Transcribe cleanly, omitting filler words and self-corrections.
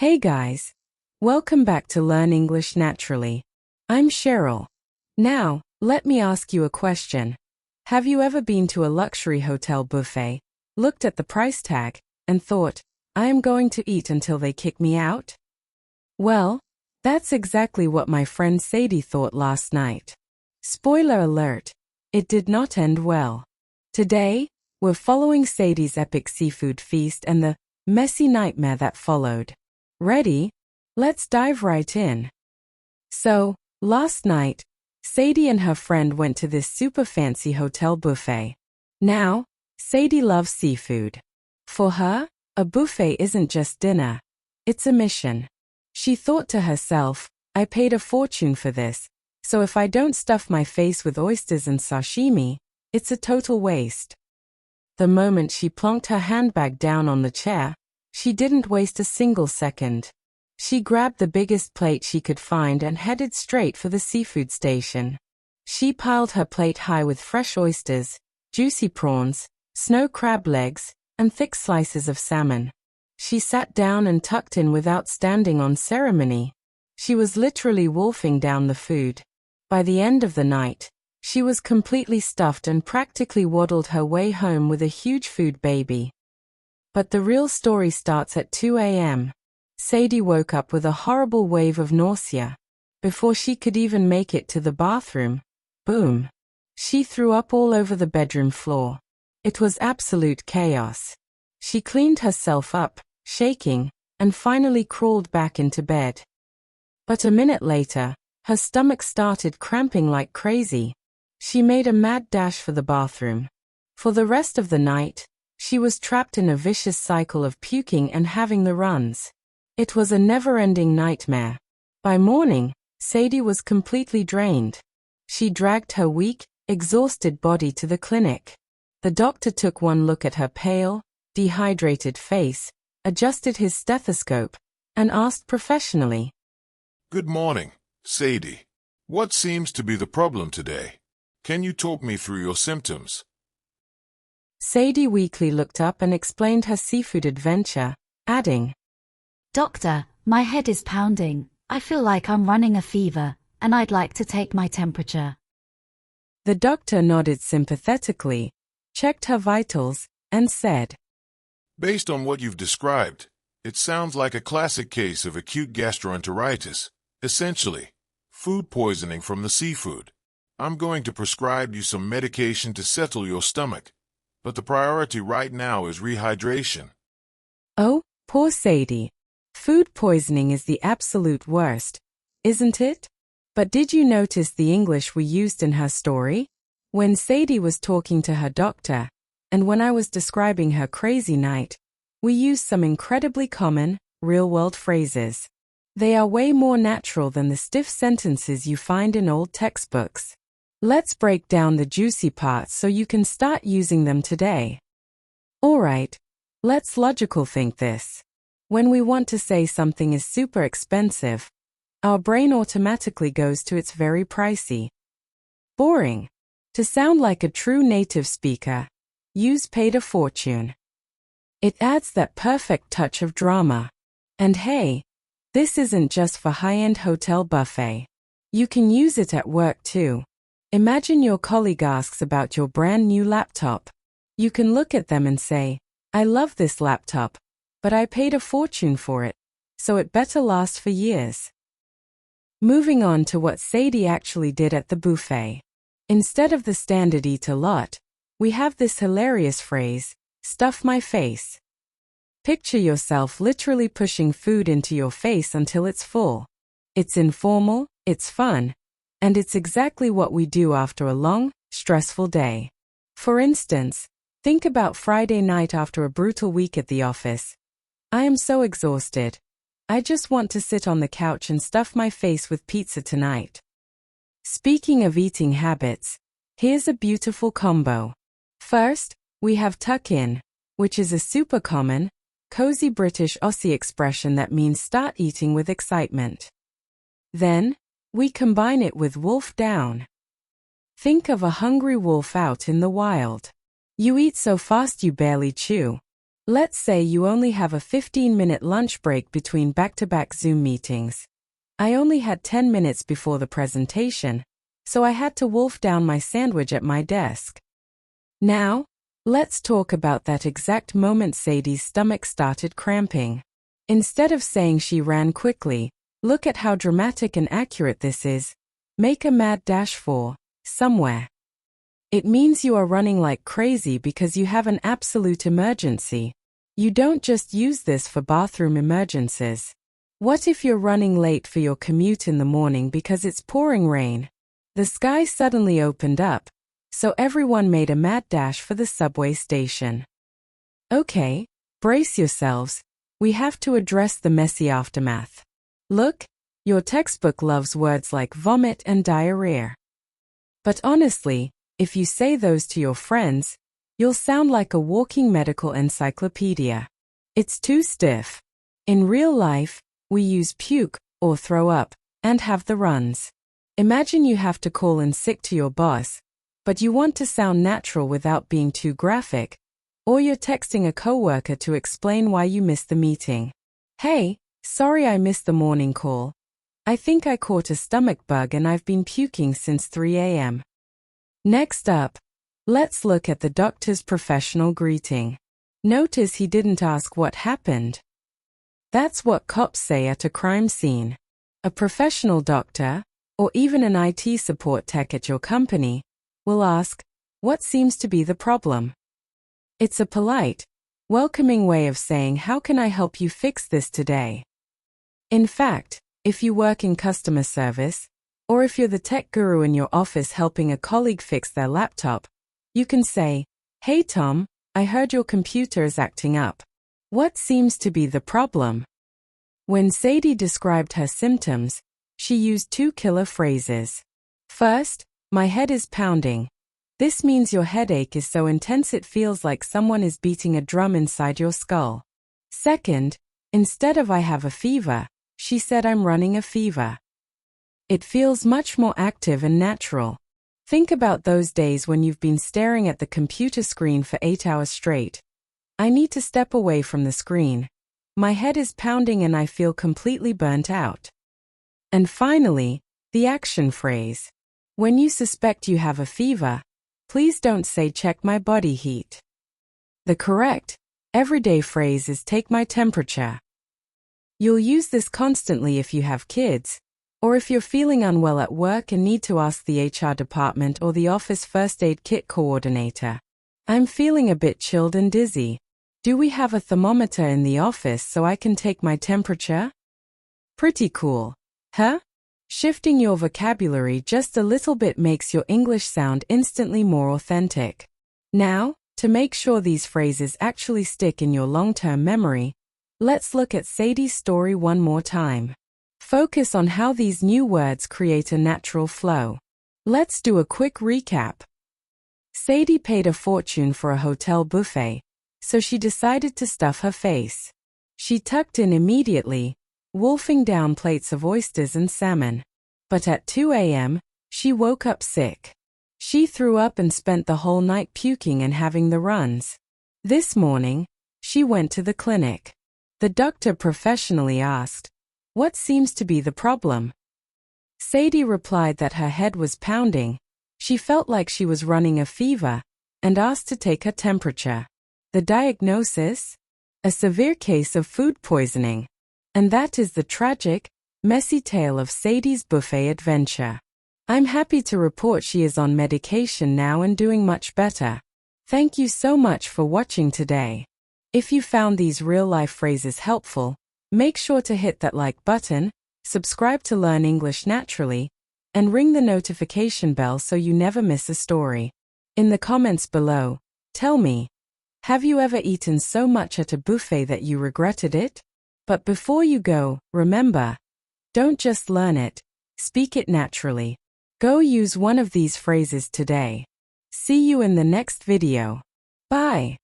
Hey guys! Welcome back to Learn English Naturally. I'm Cheryl. Now, let me ask you a question. Have you ever been to a luxury hotel buffet, looked at the price tag, and thought, I am going to eat until they kick me out? Well, that's exactly what my friend Sadie thought last night. Spoiler alert, it did not end well. Today, we're following Sadie's epic seafood feast and the messy nightmare that followed. Ready? Let's dive right in. So, last night, Sadie and her friend went to this super fancy hotel buffet. Now, Sadie loves seafood. For her, a buffet isn't just dinner. It's a mission. She thought to herself, I paid a fortune for this, so if I don't stuff my face with oysters and sashimi, it's a total waste. The moment she plonked her handbag down on the chair, she didn't waste a single second. She grabbed the biggest plate she could find and headed straight for the seafood station. She piled her plate high with fresh oysters, juicy prawns, snow crab legs, and thick slices of salmon. She sat down and tucked in without standing on ceremony. She was literally wolfing down the food. By the end of the night, she was completely stuffed and practically waddled her way home with a huge food baby. But the real story starts at 2 a.m. Sadie woke up with a horrible wave of nausea. Before she could even make it to the bathroom, boom! She threw up all over the bedroom floor. It was absolute chaos. She cleaned herself up, shaking, and finally crawled back into bed. But a minute later, her stomach started cramping like crazy. She made a mad dash for the bathroom. For the rest of the night, she was trapped in a vicious cycle of puking and having the runs. It was a never-ending nightmare. By morning, Sadie was completely drained. She dragged her weak, exhausted body to the clinic. The doctor took one look at her pale, dehydrated face, adjusted his stethoscope, and asked professionally, Good morning, Sadie. What seems to be the problem today? Can you talk me through your symptoms? Sadie weakly looked up and explained her seafood adventure, adding, Doctor, my head is pounding, I feel like I'm running a fever, and I'd like to take my temperature. The doctor nodded sympathetically, checked her vitals, and said, Based on what you've described, it sounds like a classic case of acute gastroenteritis, essentially, food poisoning from the seafood. I'm going to prescribe you some medication to settle your stomach, but the priority right now is rehydration. Oh, poor Sadie. Food poisoning is the absolute worst, isn't it? But did you notice the English we used in her story? When Sadie was talking to her doctor, and when I was describing her crazy night, we used some incredibly common, real-world phrases. They are way more natural than the stiff sentences you find in old textbooks. Let's break down the juicy parts so you can start using them today. Alright, let's logical think this. When we want to say something is super expensive, our brain automatically goes to it's very pricey. Boring. To sound like a true native speaker, use paid a fortune. It adds that perfect touch of drama. And hey, this isn't just for high-end hotel buffet. You can use it at work too. Imagine your colleague asks about your brand new laptop. You can look at them and say, I love this laptop, but I paid a fortune for it, so it better last for years. Moving on to what Sadie actually did at the buffet. Instead of the standard eat a lot, we have this hilarious phrase, stuff my face. Picture yourself literally pushing food into your face until it's full. It's informal, it's fun, and it's exactly what we do after a long, stressful day. For instance, think about Friday night after a brutal week at the office. I am so exhausted. I just want to sit on the couch and stuff my face with pizza tonight. Speaking of eating habits, here's a beautiful combo. First, we have tuck in, which is a super common, cozy British Aussie expression that means start eating with excitement. Then, we combine it with wolf down. Think of a hungry wolf out in the wild. You eat so fast you barely chew. Let's say you only have a 15-minute lunch break between back-to-back Zoom meetings. I only had 10 minutes before the presentation, so I had to wolf down my sandwich at my desk. Now, let's talk about that exact moment Sadie's stomach started cramping. Instead of saying she ran quickly, look at how dramatic and accurate this is. Make a mad dash for somewhere. It means you are running like crazy because you have an absolute emergency. You don't just use this for bathroom emergencies. What if you're running late for your commute in the morning because it's pouring rain? The sky suddenly opened up, so everyone made a mad dash for the subway station. Okay, brace yourselves. We have to address the messy aftermath. Look, your textbook loves words like vomit and diarrhea. But honestly, if you say those to your friends, you'll sound like a walking medical encyclopedia. It's too stiff. In real life, we use puke, or throw up, and have the runs. Imagine you have to call in sick to your boss, but you want to sound natural without being too graphic, or you're texting a coworker to explain why you missed the meeting. Hey, sorry I missed the morning call. I think I caught a stomach bug and I've been puking since 3 a.m. Next up, let's look at the doctor's professional greeting. Notice he didn't ask what happened. That's what cops say at a crime scene. A professional doctor, or even an IT support tech at your company, will ask, what seems to be the problem? It's a polite, welcoming way of saying, how can I help you fix this today? In fact, if you work in customer service, or if you're the tech guru in your office helping a colleague fix their laptop, you can say, hey Tom, I heard your computer is acting up. What seems to be the problem? When Sadie described her symptoms, she used two killer phrases. First, my head is pounding. This means your headache is so intense it feels like someone is beating a drum inside your skull. Second, instead of I have a fever, she said I'm running a fever. It feels much more active and natural. Think about those days when you've been staring at the computer screen for 8 hours straight. I need to step away from the screen. My head is pounding and I feel completely burnt out. And finally, the action phrase. When you suspect you have a fever, please don't say check my body heat. The correct, everyday phrase is take my temperature. You'll use this constantly if you have kids, or if you're feeling unwell at work and need to ask the HR department or the office first aid kit coordinator. I'm feeling a bit chilled and dizzy. Do we have a thermometer in the office so I can take my temperature? Pretty cool, huh? Shifting your vocabulary just a little bit makes your English sound instantly more authentic. Now, to make sure these phrases actually stick in your long-term memory, let's look at Sadie's story one more time. Focus on how these new words create a natural flow. Let's do a quick recap. Sadie paid a fortune for a hotel buffet, so she decided to stuff her face. She tucked in immediately, wolfing down plates of oysters and salmon. But at 2 a.m., she woke up sick. She threw up and spent the whole night puking and having the runs. This morning, she went to the clinic. The doctor professionally asked, what seems to be the problem? Sadie replied that her head was pounding. She felt like she was running a fever, and asked to take her temperature. The diagnosis? A severe case of food poisoning. And that is the tragic, messy tale of Sadie's buffet adventure. I'm happy to report she is on medication now and doing much better. Thank you so much for watching today. If you found these real-life phrases helpful, make sure to hit that like button, subscribe to Learn English Naturally, and ring the notification bell so you never miss a story. In the comments below, tell me, have you ever eaten so much at a buffet that you regretted it? But before you go, remember, don't just learn it, speak it naturally. Go use one of these phrases today. See you in the next video. Bye.